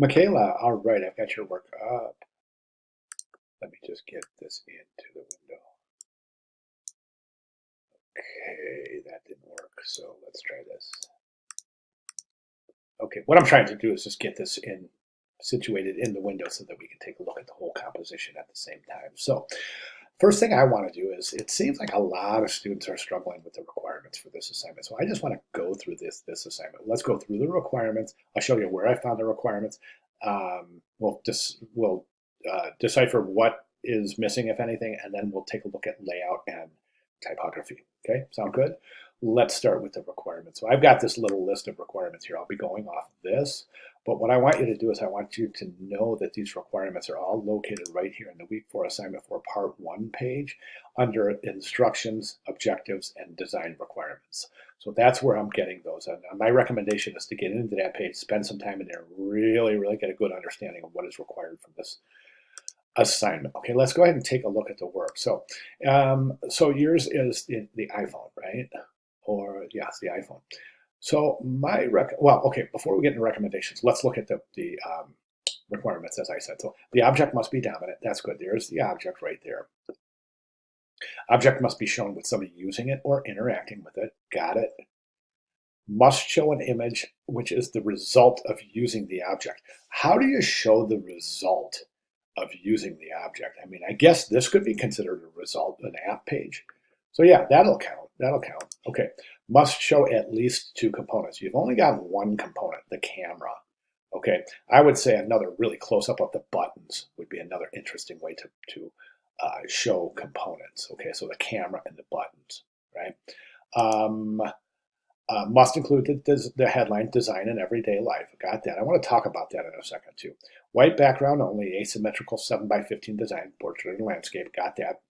Mikayla, all right, I've got your work up. Let me just get this into the window. Okay, that didn't work, so let's try this. Okay, what I'm trying to do is just get this in situated in the window so that we can take a look at the whole composition at the same time. So first thing I want to do is, it seems like a lot of students are struggling with the requirements for this assignment. So I just want to go through this assignment. Let's go through the requirements. I'll show you where I found the requirements. We'll decipher what is missing, if anything, and then we'll take a look at layout and typography. Okay, sound good? Let's start with the requirements. So I've got this little list of requirements here. I'll be going off this. But what I want you to do is I want you to know that these requirements are all located right here in the Week 4 Assignment 4 Part 1 page under Instructions, Objectives, and Design Requirements. So that's where I'm getting those. And my recommendation is to get into that page, spend some time in there, really, really get a good understanding of what is required from this assignment. Okay, let's go ahead and take a look at the work. So yours is the iPhone, right? Or yes, the iPhone. So before we get into recommendations, let's look at the requirements, as I said. So the object must be dominant. That's good. There's the object right there. Object must be shown with somebody using it or interacting with it. Got it. Must show an image which is the result of using the object. How do you show the result of using the object? I mean, I guess this could be considered a result, an app page. So yeah, that'll count. That'll count. Okay. Must show at least two components. You've only got one component, the camera. Okay. I would say another really close up of the buttons would be another interesting way to show components. Okay. So the camera and the buttons, right? Um, must include the headline design in everyday life. Got that. I want to talk about that in a second too. White background only, asymmetrical 7x15 design, portrait and landscape. Got that.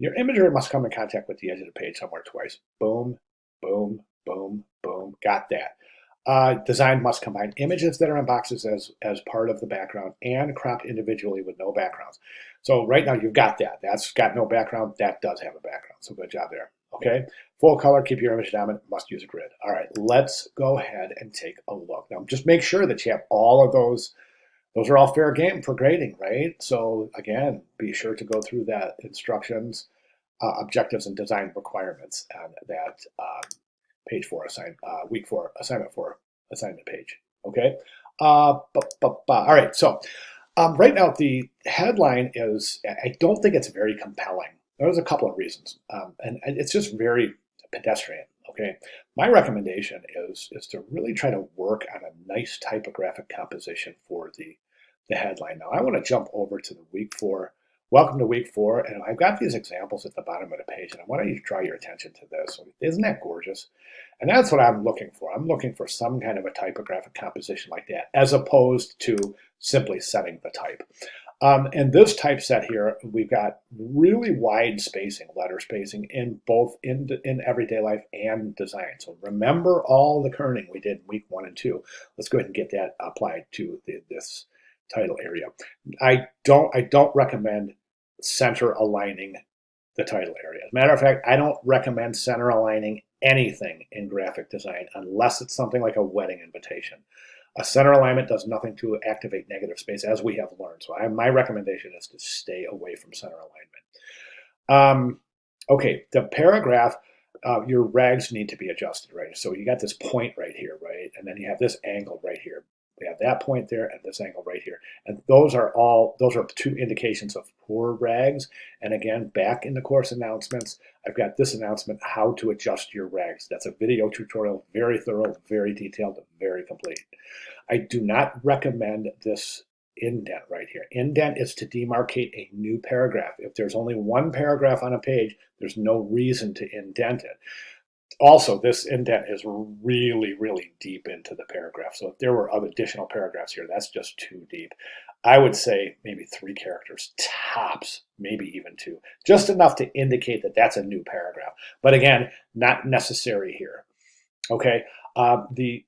Your imagery must come in contact with the edge of the page somewhere twice. Boom, boom, boom, boom. Got that. Design must combine images that are in boxes as part of the background and cropped individually with no backgrounds. So right now you've got that. That's got no background. That does have a background. So good job there. Okay. Full color, keep your image dominant, must use a grid. All right, let's go ahead and take a look. Now just make sure that you have all of those. Those are all fair game for grading, right? So again, be sure to go through that instructions, objectives, and design requirements and that page 4 week 4 assignment 4 assignment page. Okay. All right. So right now the headline is, I don't think it's very compelling. There's a couple of reasons, and it's just very pedestrian. Okay. My recommendation is to really try to work on a nice typographic composition for the headline. Now I want to jump over to the week 4. Welcome to week 4, and I've got these examples at the bottom of the page, and I want to draw your attention to this. Isn't that gorgeous? And that's what I'm looking for. I'm looking for some kind of a typographic composition like that, as opposed to simply setting the type. And this typeset here, we've got really wide spacing, letter spacing, in both in everyday life and design. So remember all the kerning we did in week 1 and 2. Let's go ahead and get that applied to this title area. I don't recommend center aligning the title area. As a matter of fact, I don't recommend center aligning anything in graphic design unless it's something like a wedding invitation. A center alignment does nothing to activate negative space, as we have learned. So my recommendation is to stay away from center alignment. Okay, the paragraph, your rags need to be adjusted, right? So you got this point right here, right? And then you have this angle right here. We have that point there and this angle right here. And those are two indications of poor rags. And again, back in the course announcements, I've got this announcement, how to adjust your rags. That's a video tutorial, very thorough, very detailed, very complete. I do not recommend this indent right here. Indent is to demarcate a new paragraph. If there's only one paragraph on a page, there's no reason to indent it. Also, this indent is really, really deep into the paragraph. So if there were other additional paragraphs here, that's just too deep. I would say maybe 3 characters, tops, maybe even 2. Just enough to indicate that that's a new paragraph. But again, not necessary here. Okay, the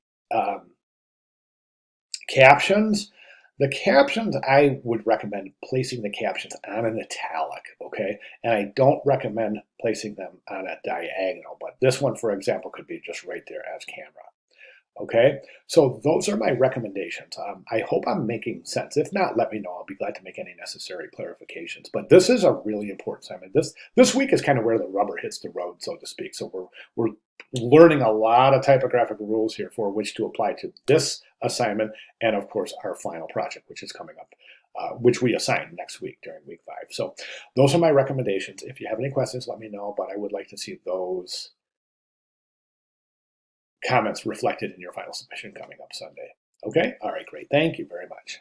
captions. The captions, I would recommend placing the captions on an italic, okay? And I don't recommend placing them on a diagonal, but this one, for example, could be just right there as camera. Okay, so those are my recommendations. I hope I'm making sense. If not, let me know. I'll be glad to make any necessary clarifications. But this is a really important assignment. This week is kind of where the rubber hits the road, so to speak. So we're learning a lot of typographical rules here for which to apply to this assignment, and of course our final project, which is coming up, which we assign next week during week 5. So those are my recommendations. If you have any questions, let me know. But I would like to see those comments reflected in your final submission coming up Sunday. Okay? All right, great. Thank you very much.